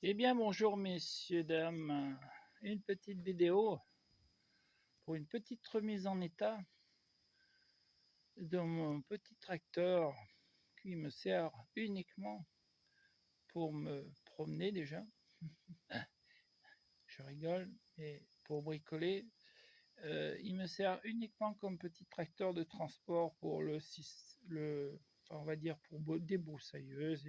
Eh bien, bonjour messieurs, dames. Une petite vidéo pour une petite remise en état de mon petit tracteur qui me sert uniquement pour me promener déjà. Je rigole, mais pour bricoler, il me sert uniquement comme petit tracteur de transport pour on va dire pour des broussailleuses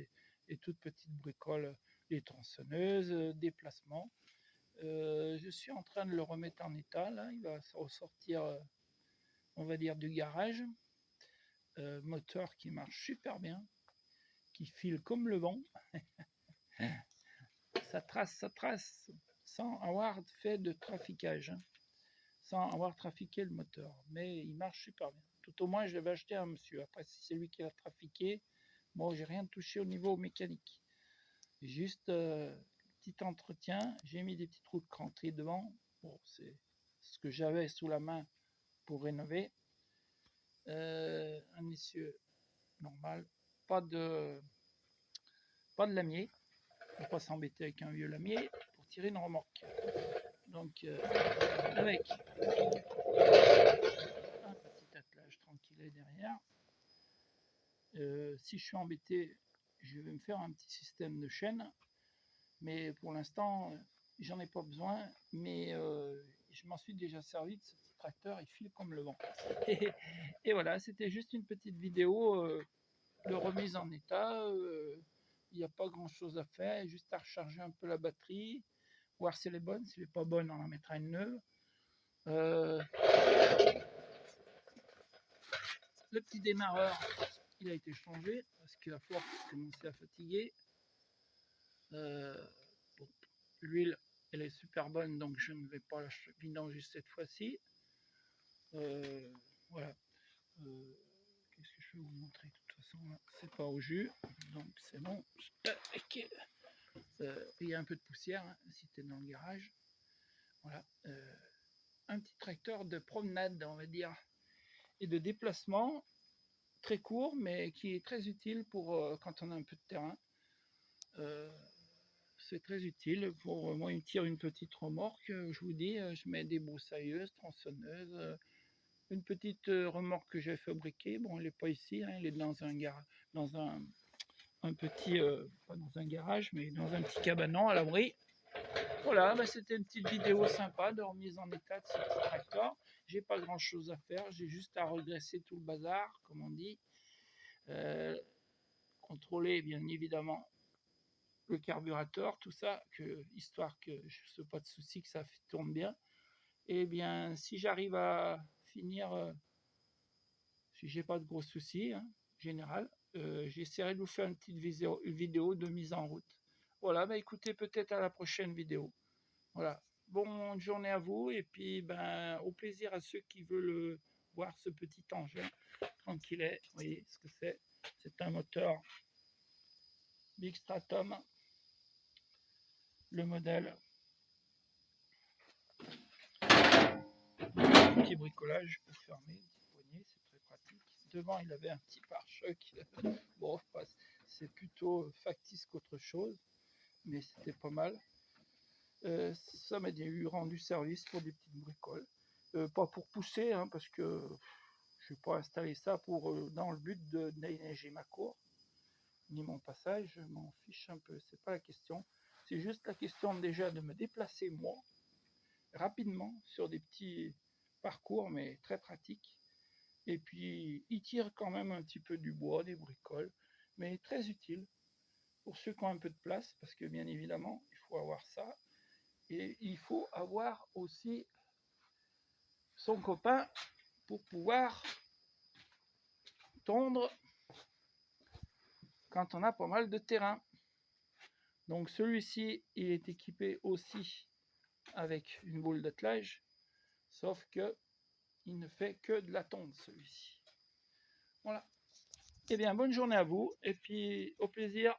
et toutes petites bricoles, les tronçonneuses, déplacements. Je suis en train de le remettre en état, là, il va ressortir, on va dire, du garage. Moteur qui marche super bien, qui file comme le vent. Ça trace, sans avoir fait de traficage, sans avoir trafiqué le moteur. Mais il marche super bien. Tout au moins, je l'avais acheté à un monsieur. Après, si c'est lui qui l'a trafiqué, bon, j'ai rien touché au niveau mécanique. Juste petit entretien. J'ai mis des petites roues de cranterie devant. Bon, c'est ce que j'avais sous la main pour rénover. Un essieu normal, pas de lamier, on ne va pas s'embêter avec un vieux lamier pour tirer une remorque. Donc avec un petit attelage tranquille derrière. Si je suis embêté, je vais me faire un petit système de chaîne, mais pour l'instant j'en ai pas besoin, mais je m'en suis déjà servi de ce petit tracteur, il file comme le vent. Et voilà, c'était juste une petite vidéo de remise en état. Il n'y a pas grand chose à faire, juste à recharger un peu la batterie, voir si elle est bonne. Si elle n'est pas bonne, on en mettra une neuve. Le petit démarreur, il a été changé parce que la force commençait à fatiguer. Bon, l'huile, elle est super bonne, donc je ne vais pas la vidanger cette fois-ci. Voilà. Qu'est-ce que je vais vous montrer? De toute façon, là, c'est pas au jus, donc c'est bon. Il y a un peu de poussière hein, si tu es dans le garage. Voilà. Un petit tracteur de promenade, on va dire, et de déplacement très court, mais qui est très utile pour quand on a un peu de terrain. C'est très utile. Pour moi, il tire une petite remorque. Je vous dis, je mets des broussailleuses, tronçonneuses. Une petite remorque que j'ai fabriquée. Bon, elle n'est pas ici, hein, elle est dans un garage, dans un petit, pas dans un garage, mais dans un petit cabanon à l'abri. Voilà, bah c'était une petite vidéo sympa de remise en état de ce petit tracteur. J'ai pas grand chose à faire, j'ai juste à redresser tout le bazar, comme on dit. Contrôler bien évidemment le carburateur, tout ça, histoire que je ne pas de souci, que ça tourne bien. Et bien, si j'arrive à finir, si j'ai pas de gros soucis, hein, général, j'essaierai de vous faire une petite vidéo de mise en route. Voilà, bah écoutez, peut-être à la prochaine vidéo. Voilà. Bonne journée à vous et puis ben au plaisir à ceux qui veulent voir ce petit engin tranquillet. Vous voyez ce que c'est? C'est un moteur Big Stratum. Le modèle. Petit bricolage pour fermer, petit poignet, c'est très pratique. Devant il avait un petit pare-choc. Bon, c'est plutôt factice qu'autre chose, mais c'était pas mal. Ça m'a rendu service pour des petites bricoles. Pas pour pousser, hein, parce que je vais pas installer ça dans le but de déneiger ma cour, ni mon passage, je m'en fiche un peu, c'est pas la question. C'est juste la question déjà de me déplacer moi, rapidement, sur des petits parcours, mais très pratiques. Et puis, il tire quand même un petit peu du bois, des bricoles, mais très utile pour ceux qui ont un peu de place, parce que bien évidemment, il faut avoir ça. Et il faut avoir aussi son copain pour pouvoir tondre quand on a pas mal de terrain. Donc celui-ci, il est équipé aussi avec une boule d'attelage, sauf que il ne fait que de la tonde celui-ci. Voilà. Eh bien, bonne journée à vous et puis au plaisir.